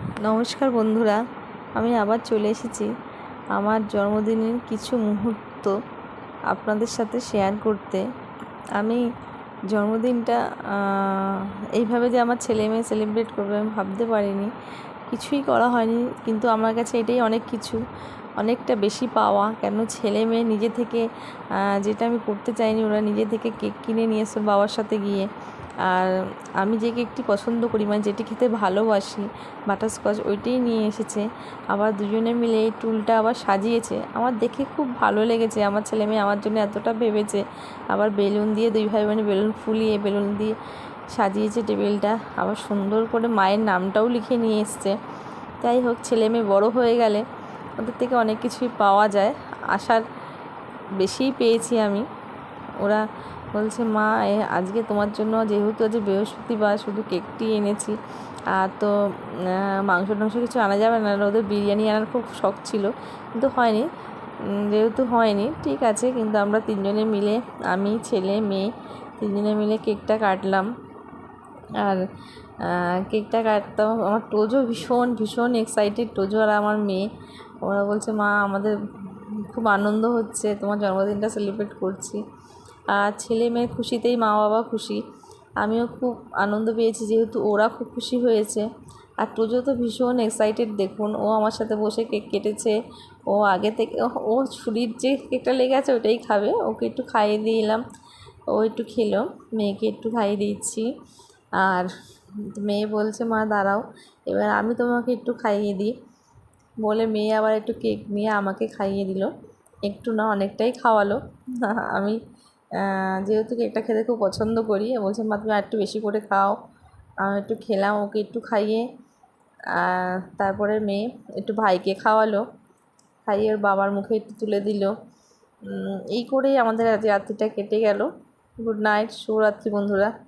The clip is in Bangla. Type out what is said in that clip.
নমস্কার বন্ধুরা, আমি আবার চলে এসেছি আমার জন্মদিনের কিছু মুহূর্ত আপনাদের সাথে শেয়ার করতে। আমি জন্মদিনটা এইভাবে যে আমার ছেলে মেয়ে সেলিব্রেট করবে আমি ভাবতে পারিনি, কিছুই করা হয়নি। কিন্তু আমার কাছে এটাই অনেক কিছু, অনেকটা বেশি পাওয়া। কেন ছেলে মেয়ে নিজে থেকে যেটা আমি করতে চাইনি, ওরা নিজে থেকে কেক কিনে নিয়ে এসে বাবার সাথে গিয়ে। আর আমি যে কেকটি পছন্দ করি, মানে যেটি খেতে ভালোবাসি, বাটারস্কচ, ওইটাই নিয়ে এসেছে। আবার দুজনে মিলে এই টুলটা আবার সাজিয়েছে। আমার দেখে খুব ভালো লেগেছে। আমার ছেলে মেয়ে আমার জন্য এতটা ভেবেছে। আবার বেলুন দিয়ে, দুই ভাই বোনে বেলুন ফুলিয়ে বেলুন দিয়ে সাজিয়েছে টেবিলটা। আবার সুন্দর করে মায়ের নামটাও লিখে নিয়ে এসছে। যাই হোক, ছেলে মেয়ে বড়ো হয়ে গেলে ওদের থেকে অনেক কিছুই পাওয়া যায়। আশার বেশিই পেয়েছি আমি। ওরা বলছে, মা আজকে তোমার জন্য, যেহেতু আজ বৃহস্পতিবার, শুধু কেকটি এনেছি, আর তো মাংস টাংস কিছু আনা যাবে না। ওদের বিরিয়ানি আনার খুব শখ ছিল, কিন্তু হয়নি। যেহেতু হয়নি, ঠিক আছে। কিন্তু আমরা তিনজনে মিলে, আমি, ছেলে, মেয়ে, তিনজনে মিলে কেকটা কাটলাম। আর কেকটা কাটতাম, আমার টোজো ভীষণ ভীষণ এক্সাইটেড। টোজো আর আমার মেয়ে, ওরা বলছে, মা আমাদের খুব আনন্দ হচ্ছে, তোমার জন্মদিনটা সেলিব্রেট করছি। আর ছেলে মেয়ে খুশিতেই মা বাবা খুশি। আমিও খুব আনন্দ পেয়েছি, যেহেতু ওরা খুব খুশি হয়েছে। আর টোজো তো ভীষণ এক্সাইটেড। দেখুন, ও আমার সাথে বসে কেক কেটেছে। ও আগে থেকে, ও ছুরির যে কেকটা লেগে আছে ওটাই খাবে। ওকে একটু খাইয়ে দিলাম, ও একটু খেলো। মেয়েকে একটু খাইয়ে দিচ্ছি। আর মেয়ে বলছে, মা দাঁড়াও, এবার আমি তোমাকে একটু খাইয়ে দিই বলে মেয়ে আবার একটু কেক নিয়ে আমাকে খাইয়ে দিল। একটু না, অনেকটাই খাওয়ালো। আমি যেহেতু কেকটা খেতে খুব পছন্দ করি, বলছে, মা তুমি আর একটু বেশি করে খাও। আমি একটু খেলাম, ওকে একটু খাইয়ে। তারপরে মেয়ে একটু ভাইকে খাওয়ালো, খাইয়ে ওর বাবার মুখে একটু তুলে দিল। এই করেই আমাদের আজ রাত্রিটা কেটে গেল। গুড নাইট, শুভরাত্রি বন্ধুরা।